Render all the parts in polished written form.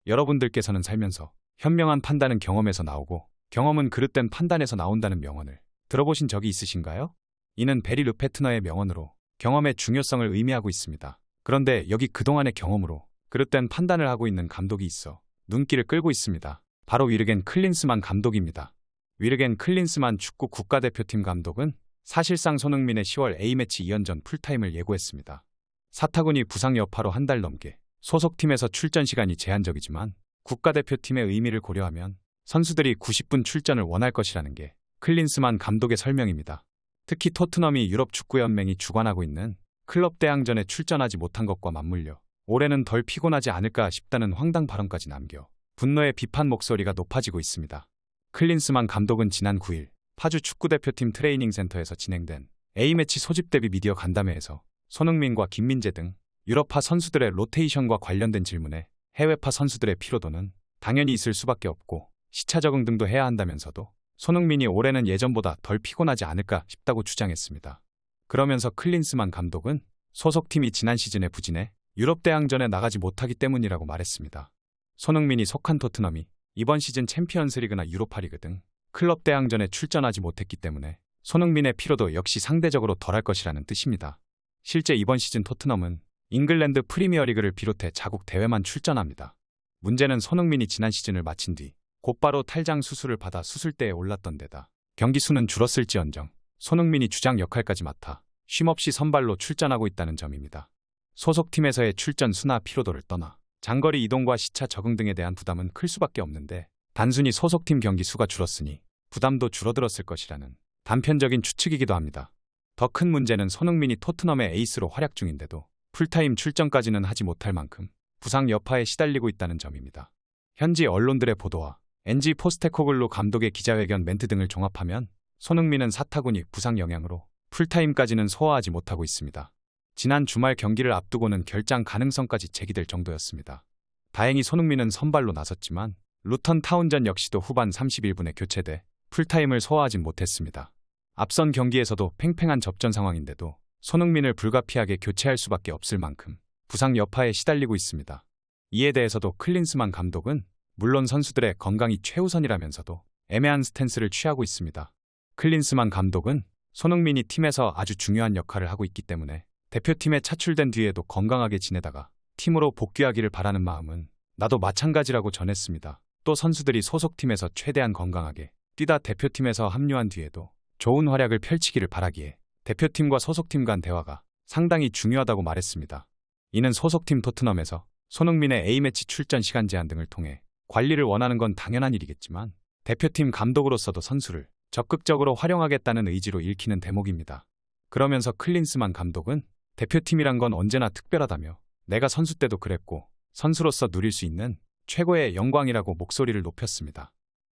여러분들께서는 살면서 현명한 판단은 경험에서 나오고 경험은 그릇된 판단에서 나온다는 명언을 들어보신 적이 있으신가요? 이는 베리 르페트너의 명언으로 경험의 중요성을 의미하고 있습니다. 그런데 여기 그동안의 경험으로 그릇된 판단을 하고 있는 감독이 있어 눈길을 끌고 있습니다. 바로 위르겐 클린스만 감독입니다. 위르겐 클린스만 축구 국가대표팀 감독은 사실상 손흥민의 10월 A매치 2연전 풀타임을 예고했습니다. 사타구니 부상 여파로 한 달 넘게 소속팀에서 출전 시간이 제한적이지만 국가대표팀의 의미를 고려하면 선수들이 90분 출전을 원할 것이라는 게 클린스만 감독의 설명입니다. 특히 토트넘이 유럽축구연맹이 주관하고 있는 클럽 대항전에 출전하지 못한 것과 맞물려 올해는 덜 피곤하지 않을까 싶다는 황당 발언까지 남겨 분노의 비판 목소리가 높아지고 있습니다. 클린스만 감독은 지난 9일 파주 축구대표팀 트레이닝 센터에서 진행된 A매치 소집 대비 미디어 간담회에서 손흥민과 김민재 등 유럽파 선수들의 로테이션과 관련된 질문에 해외파 선수들의 피로도는 당연히 있을 수밖에 없고 시차 적응 등도 해야 한다면서도 손흥민이 올해는 예전보다 덜 피곤하지 않을까 싶다고 주장했습니다. 그러면서 클린스만 감독은 소속팀이 지난 시즌에 부진해 유럽 대항전에 나가지 못하기 때문이라고 말했습니다. 손흥민이 속한 토트넘이 이번 시즌 챔피언스리그나 유로파리그 등 클럽 대항전에 출전하지 못했기 때문에 손흥민의 피로도 역시 상대적으로 덜할 것이라는 뜻입니다. 실제 이번 시즌 토트넘은 잉글랜드 프리미어리그를 비롯해 자국 대회만 출전합니다. 문제는 손흥민이 지난 시즌을 마친 뒤 곧바로 탈장 수술을 받아 수술대에 올랐던 데다 경기 수는 줄었을지언정 손흥민이 주장 역할까지 맡아 쉼없이 선발로 출전하고 있다는 점입니다. 소속팀에서의 출전 수나 피로도를 떠나 장거리 이동과 시차 적응 등에 대한 부담은 클 수밖에 없는데 단순히 소속팀 경기 수가 줄었으니 부담도 줄어들었을 것이라는 단편적인 추측이기도 합니다. 더 큰 문제는 손흥민이 토트넘의 에이스로 활약 중인데도 풀타임 출전까지는 하지 못할 만큼 부상 여파에 시달리고 있다는 점입니다. 현지 언론들의 보도와 NG 포스테코글루 감독의 기자회견 멘트 등을 종합하면 손흥민은 사타구니 부상 영향으로 풀타임까지는 소화하지 못하고 있습니다. 지난 주말 경기를 앞두고는 결장 가능성까지 제기될 정도였습니다. 다행히 손흥민은 선발로 나섰지만 루턴 타운전 역시도 후반 31분에 교체돼 풀타임을 소화하진 못했습니다. 앞선 경기에서도 팽팽한 접전 상황인데도 손흥민을 불가피하게 교체할 수밖에 없을 만큼 부상 여파에 시달리고 있습니다. 이에 대해서도 클린스만 감독은 물론 선수들의 건강이 최우선이라면서도 애매한 스탠스를 취하고 있습니다. 클린스만 감독은 손흥민이 팀에서 아주 중요한 역할을 하고 있기 때문에 대표팀에 차출된 뒤에도 건강하게 지내다가 팀으로 복귀하기를 바라는 마음은 나도 마찬가지라고 전했습니다. 또 선수들이 소속팀에서 최대한 건강하게 뛰다 대표팀에서 합류한 뒤에도 좋은 활약을 펼치기를 바라기에 대표팀과 소속팀 간 대화가 상당히 중요하다고 말했습니다. 이는 소속팀 토트넘에서 손흥민의 A매치 출전 시간 제한 등을 통해 관리를 원하는 건 당연한 일이겠지만 대표팀 감독으로서도 선수를 적극적으로 활용하겠다는 의지로 읽히는 대목입니다. 그러면서 클린스만 감독은 대표팀이란 건 언제나 특별하다며 내가 선수 때도 그랬고 선수로서 누릴 수 있는 최고의 영광이라고 목소리를 높였습니다.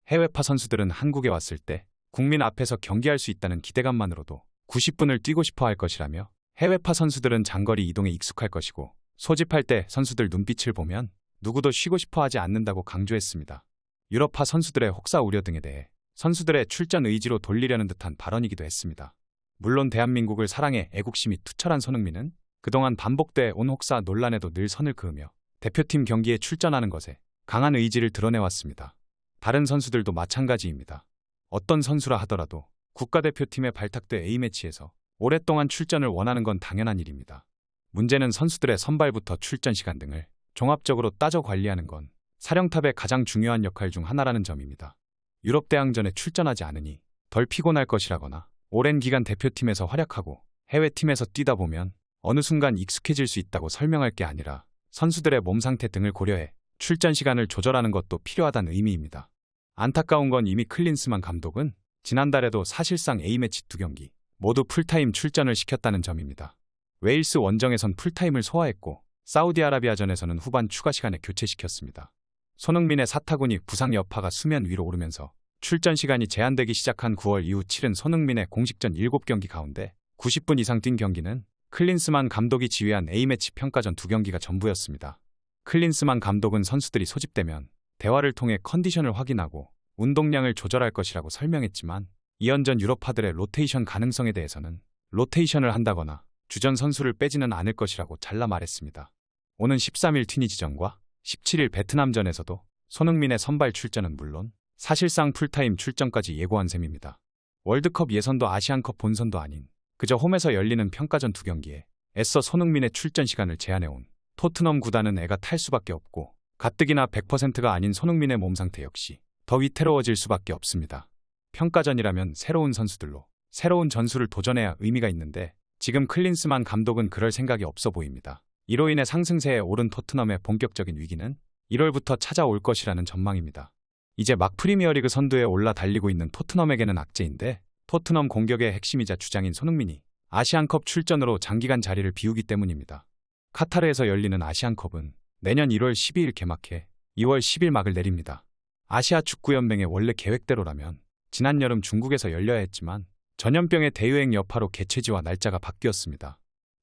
해외파 선수들은 한국에 왔을 때 국민 앞에서 경기할 수 있다는 기대감만으로도 90분을 뛰고 싶어 할 것이라며 해외파 선수들은 장거리 이동에 익숙할 것이고 소집할 때 선수들 눈빛을 보면 누구도 쉬고 싶어 하지 않는다고 강조했습니다. 유럽파 선수들의 혹사 우려 등에 대해 선수들의 출전 의지로 돌리려는 듯한 발언이기도 했습니다. 물론 대한민국을 사랑해 애국심이 투철한 손흥민은 그동안 반복돼 온 혹사 논란에도 늘 선을 그으며 대표팀 경기에 출전하는 것에 강한 의지를 드러내왔습니다. 다른 선수들도 마찬가지입니다. 어떤 선수라 하더라도 국가대표팀에 발탁돼 A매치에서 오랫동안 출전을 원하는 건 당연한 일입니다. 문제는 선수들의 선발부터 출전 시간 등을 종합적으로 따져 관리하는 건 사령탑의 가장 중요한 역할 중 하나라는 점입니다. 유럽 대항전에 출전하지 않으니 덜 피곤할 것이라거나 오랜 기간 대표팀에서 활약하고 해외팀에서 뛰다 보면 어느 순간 익숙해질 수 있다고 설명할 게 아니라 선수들의 몸 상태 등을 고려해 출전 시간을 조절하는 것도 필요하다는 의미입니다. 안타까운 건 이미 클린스만 감독은 지난달에도 사실상 A매치 2경기 모두 풀타임 출전을 시켰다는 점입니다. 웨일스 원정에선 풀타임을 소화했고 사우디아라비아전에서는 후반 추가 시간에 교체시켰습니다. 손흥민의 사타구니 부상 여파가 수면 위로 오르면서 출전 시간이 제한되기 시작한 9월 이후 치른 손흥민의 공식전 7경기 가운데 90분 이상 뛴 경기는 클린스만 감독이 지휘한 A매치 평가전 2경기가 전부였습니다. 클린스만 감독은 선수들이 소집되면 대화를 통해 컨디션을 확인하고 운동량을 조절할 것이라고 설명했지만 2연전 유럽파들의 로테이션 가능성에 대해서는 로테이션을 한다거나 주전 선수를 빼지는 않을 것이라고 잘라 말했습니다. 오는 13일 튀니지전과 17일 베트남전에서도 손흥민의 선발 출전은 물론 사실상 풀타임 출전까지 예고한 셈입니다. 월드컵 예선도 아시안컵 본선도 아닌 그저 홈에서 열리는 평가전 2경기에 애써 손흥민의 출전 시간을 제한해온 토트넘 구단은 애가 탈 수밖에 없고 가뜩이나 100%가 아닌 손흥민의 몸 상태 역시 더 위태로워질 수밖에 없습니다. 평가전이라면 새로운 선수들로 새로운 전술을 도전해야 의미가 있는데 지금 클린스만 감독은 그럴 생각이 없어 보입니다. 이로 인해 상승세에 오른 토트넘의 본격적인 위기는 1월부터 찾아올 것이라는 전망입니다. 이제 막 프리미어리그 선두에 올라 달리고 있는 토트넘에게는 악재인데 토트넘 공격의 핵심이자 주장인 손흥민이 아시안컵 출전으로 장기간 자리를 비우기 때문입니다. 카타르에서 열리는 아시안컵은 내년 1월 12일 개막해 2월 10일 막을 내립니다. 아시아 축구연맹의 원래 계획대로라면 지난 여름 중국에서 열려야 했지만 전염병의 대유행 여파로 개최지와 날짜가 바뀌었습니다.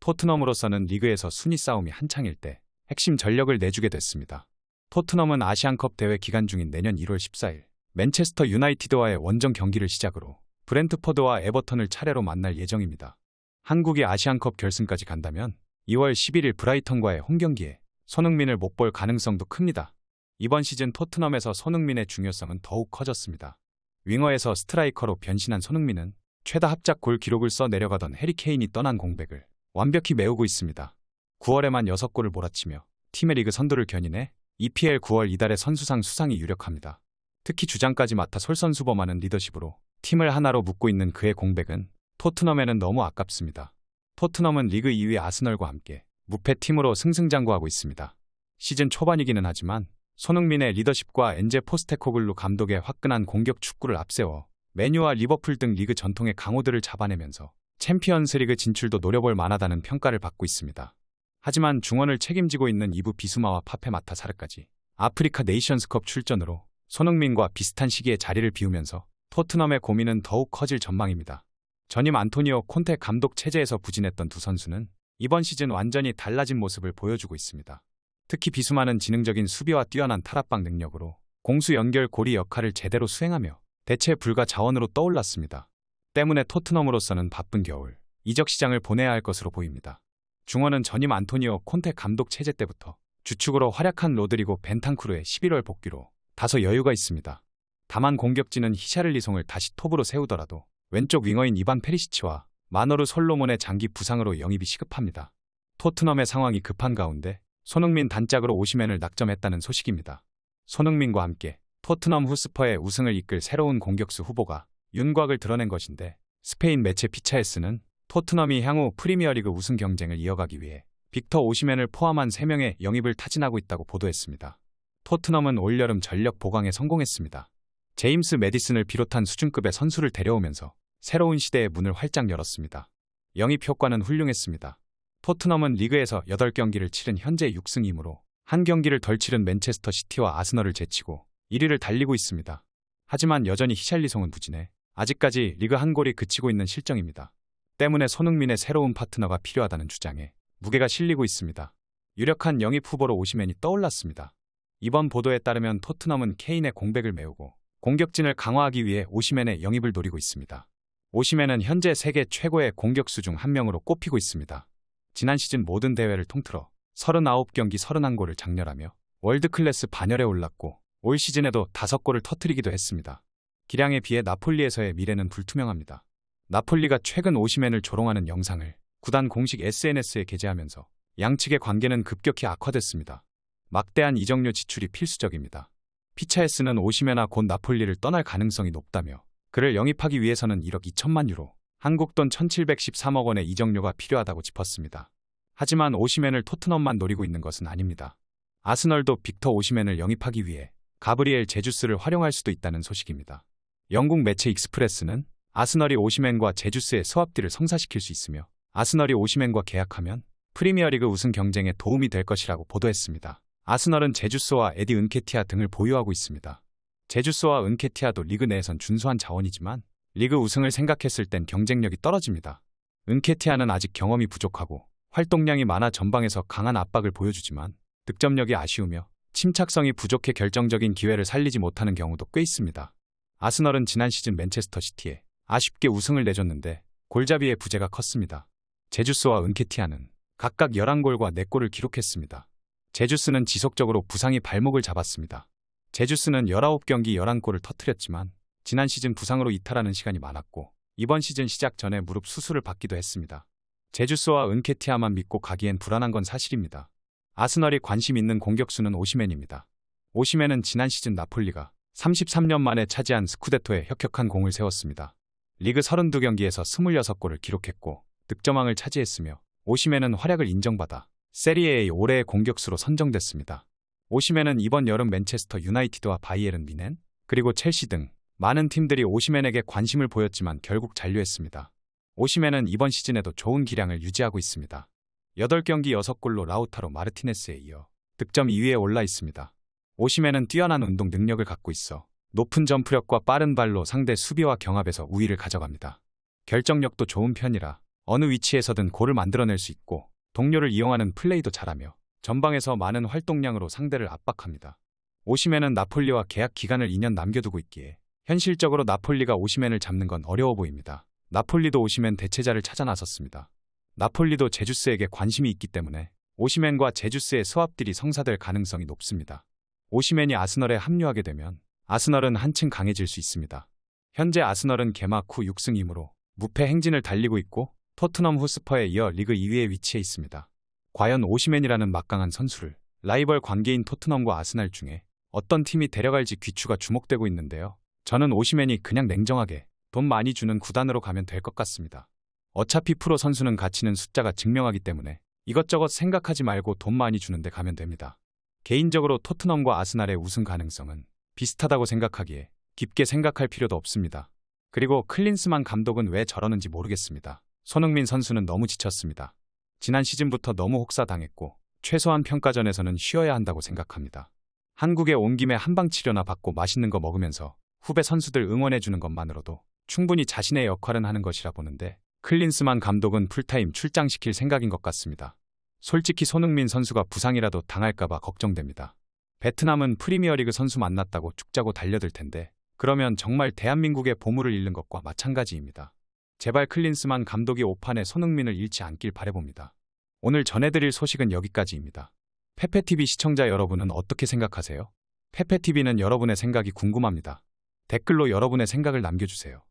토트넘으로서는 리그에서 순위 싸움이 한창일 때 핵심 전력을 내주게 됐습니다. 토트넘은 아시안컵 대회 기간 중인 내년 1월 14일 맨체스터 유나이티드와의 원정 경기를 시작으로 브렌트퍼드와 에버턴을 차례로 만날 예정입니다. 한국이 아시안컵 결승까지 간다면 2월 11일 브라이턴과의 홈경기에 손흥민을 못 볼 가능성도 큽니다. 이번 시즌 토트넘에서 손흥민의 중요성은 더욱 커졌습니다. 윙어에서 스트라이커로 변신한 손흥민은 최다 합작 골 기록을 써 내려가던 해리 케인이 떠난 공백을 완벽히 메우고 있습니다. 9월에만 6골을 몰아치며 팀의 리그 선두를 견인해 EPL 9월 이달의 선수상 수상이 유력합니다. 특히 주장까지 맡아 솔선수범하는 리더십으로 팀을 하나로 묶고 있는 그의 공백은 토트넘에는 너무 아깝습니다. 토트넘은 리그 2위 아스널과 함께 무패팀으로 승승장구하고 있습니다. 시즌 초반이기는 하지만 손흥민의 리더십과 엔제 포스테코글루 감독의 화끈한 공격 축구를 앞세워 맨유와 리버풀 등 리그 전통의 강호들을 잡아내면서 챔피언스리그 진출도 노려볼 만하다는 평가를 받고 있습니다. 하지만 중원을 책임지고 있는 이브 비수마와 파페 마타사르까지 아프리카 네이션스컵 출전으로 손흥민과 비슷한 시기에 자리를 비우면서 토트넘의 고민은 더욱 커질 전망입니다. 전임 안토니오 콘테 감독 체제에서 부진했던 두 선수는 이번 시즌 완전히 달라진 모습을 보여주고 있습니다. 특히 비수마는 지능적인 수비와 뛰어난 탈압박 능력으로 공수 연결 고리 역할을 제대로 수행하며 대체 불가 자원으로 떠올랐습니다. 때문에 토트넘으로서는 바쁜 겨울 이적 시장을 보내야 할 것으로 보입니다. 중원은 전임 안토니오 콘테 감독 체제 때부터 주축으로 활약한 로드리고 벤탄쿠르의 11월 복귀로 다소 여유가 있습니다. 다만 공격진은 히샤를리송을 다시 톱으로 세우더라도 왼쪽 윙어인 이반 페리시치와 마노르 솔로몬의 장기 부상으로 영입이 시급합니다. 토트넘의 상황이 급한 가운데 손흥민 단짝으로 오시멘을 낙점했다는 소식입니다. 손흥민과 함께 토트넘 후스퍼의 우승을 이끌 새로운 공격수 후보가 윤곽을 드러낸 것인데 스페인 매체 피차에스는 토트넘이 향후 프리미어리그 우승 경쟁을 이어가기 위해 빅터 오시멘을 포함한 3명의 영입을 타진하고 있다고 보도했습니다. 토트넘은 올여름 전력 보강에 성공했습니다. 제임스 매디슨을 비롯한 수준급의 선수를 데려오면서 새로운 시대의 문을 활짝 열었습니다. 영입 효과는 훌륭했습니다. 토트넘은 리그에서 8경기를 치른 현재 6승이므로 한 경기를 덜 치른 맨체스터 시티와 아스널을 제치고 1위를 달리고 있습니다. 하지만 여전히 히샬리송은 부진해 아직까지 리그 한 골이 그치고 있는 실정입니다. 때문에 손흥민의 새로운 파트너가 필요하다는 주장에 무게가 실리고 있습니다. 유력한 영입 후보로 오시멘이 떠올랐습니다. 이번 보도에 따르면 토트넘은 케인의 공백을 메우고 공격진을 강화하기 위해 오시멘의 영입을 노리고 있습니다. 오시멘은 현재 세계 최고의 공격수 중 한 명으로 꼽히고 있습니다. 지난 시즌 모든 대회를 통틀어 39경기 31골을 장렬하며 월드클래스 반열에 올랐고 올 시즌에도 5골을 터뜨리기도 했습니다. 기량에 비해 나폴리에서의 미래는 불투명합니다. 나폴리가 최근 오시멘을 조롱하는 영상을 구단 공식 SNS에 게재하면서 양측의 관계는 급격히 악화됐습니다. 막대한 이적료 지출이 필수적입니다. 피차에스는 오시멘아 곧 나폴리를 떠날 가능성이 높다며 그를 영입하기 위해서는 1억 2천만 유로, 한국 돈 1713억 원의 이적료가 필요하다고 짚었습니다. 하지만 오시멘을 토트넘만 노리고 있는 것은 아닙니다. 아스널도 빅터 오시멘을 영입하기 위해 가브리엘 제주스를 활용할 수도 있다는 소식입니다. 영국 매체 익스프레스는 아스널이 오시멘과 제주스의 스왑딜을 성사시킬 수 있으며 아스널이 오시멘과 계약하면 프리미어리그 우승 경쟁에 도움이 될 것이라고 보도했습니다. 아스널은 제주스와 에디 은케티아 등을 보유하고 있습니다. 제주스와 은케티아도 리그 내에선 준수한 자원이지만 리그 우승을 생각했을 땐 경쟁력이 떨어집니다. 은케티아는 아직 경험이 부족하고 활동량이 많아 전방에서 강한 압박을 보여주지만 득점력이 아쉬우며 침착성이 부족해 결정적인 기회를 살리지 못하는 경우도 꽤 있습니다. 아스널은 지난 시즌 맨체스터 시티에 아쉽게 우승을 내줬는데 골잡이의 부재가 컸습니다. 제주스와 은케티아는 각각 11골과 4골을 기록했습니다. 제주스는 지속적으로 부상이 발목을 잡았습니다. 제주스는 19경기 11골을 터뜨렸지만 지난 시즌 부상으로 이탈하는 시간이 많았고 이번 시즌 시작 전에 무릎 수술을 받기도 했습니다. 제주스와 은케티아만 믿고 가기엔 불안한 건 사실입니다. 아스널이 관심 있는 공격수는 오시맨입니다. 오시맨은 지난 시즌 나폴리가 33년 만에 차지한 스쿠데토에 혁혁한 공을 세웠습니다. 리그 32경기에서 26골을 기록했고 득점왕을 차지했으며 오시맨은 활약을 인정받아 세리에의 올해의 공격수로 선정됐습니다. 오시맨은 이번 여름 맨체스터 유나이티드와 바이에른 뮌헨 그리고 첼시 등 많은 팀들이 오시맨에게 관심을 보였지만 결국 잔류했습니다. 오시맨은 이번 시즌에도 좋은 기량을 유지하고 있습니다. 8경기 6골로 라우타로 마르티네스에 이어 득점 2위에 올라 있습니다. 오시맨은 뛰어난 운동 능력을 갖고 있어 높은 점프력과 빠른 발로 상대 수비와 경합에서 우위를 가져갑니다. 결정력도 좋은 편이라 어느 위치에서든 골을 만들어낼 수 있고 동료를 이용하는 플레이도 잘하며 전방에서 많은 활동량으로 상대를 압박합니다. 오시맨은 나폴리와 계약 기간을 2년 남겨두고 있기에 현실적으로 나폴리가 오시맨을 잡는 건 어려워 보입니다. 나폴리도 오시맨 대체자를 찾아 나섰습니다. 나폴리도 제주스에게 관심이 있기 때문에 오시맨과 제주스의 스왑딜이 성사될 가능성이 높습니다. 오시맨이 아스널에 합류하게 되면 아스널은 한층 강해질 수 있습니다. 현재 아스널은 개막 후 6승 2무로 무패 행진을 달리고 있고 토트넘 호스퍼에 이어 리그 2위에 위치해 있습니다. 과연 오시맨이라는 막강한 선수를 라이벌 관계인 토트넘과 아스날 중에 어떤 팀이 데려갈지 귀추가 주목되고 있는데요. 저는 오시맨이 그냥 냉정하게 돈 많이 주는 구단으로 가면 될 것 같습니다. 어차피 프로 선수는 가치는 숫자가 증명하기 때문에 이것저것 생각하지 말고 돈 많이 주는데 가면 됩니다. 개인적으로 토트넘과 아스날의 우승 가능성은 비슷하다고 생각하기에 깊게 생각할 필요도 없습니다. 그리고 클린스만 감독은 왜 저러는지 모르겠습니다. 손흥민 선수는 너무 지쳤습니다. 지난 시즌부터 너무 혹사당했고 최소한 평가전에서는 쉬어야 한다고 생각합니다. 한국에 온 김에 한방 치료나 받고 맛있는 거 먹으면서 후배 선수들 응원해주는 것만으로도 충분히 자신의 역할은 하는 것이라 보는데 클린스만 감독은 풀타임 출장시킬 생각인 것 같습니다. 솔직히 손흥민 선수가 부상이라도 당할까봐 걱정됩니다. 베트남은 프리미어리그 선수 만났다고 죽자고 달려들 텐데 그러면 정말 대한민국의 보물을 잃는 것과 마찬가지입니다. 제발 클린스만 감독이 오판에 손흥민을 잃지 않길 바라봅니다. 오늘 전해드릴 소식은 여기까지입니다. 페페TV 시청자 여러분은 어떻게 생각하세요? 페페TV는 여러분의 생각이 궁금합니다. 댓글로 여러분의 생각을 남겨주세요.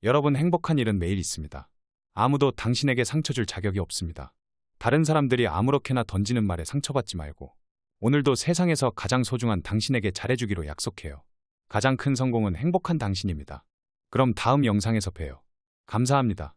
여러분 행복한 일은 매일 있습니다. 아무도 당신에게 상처 줄 자격이 없습니다. 다른 사람들이 아무렇게나 던지는 말에 상처받지 말고 오늘도 세상에서 가장 소중한 당신에게 잘해주기로 약속해요. 가장 큰 성공은 행복한 당신입니다. 그럼 다음 영상에서 봬요. 감사합니다.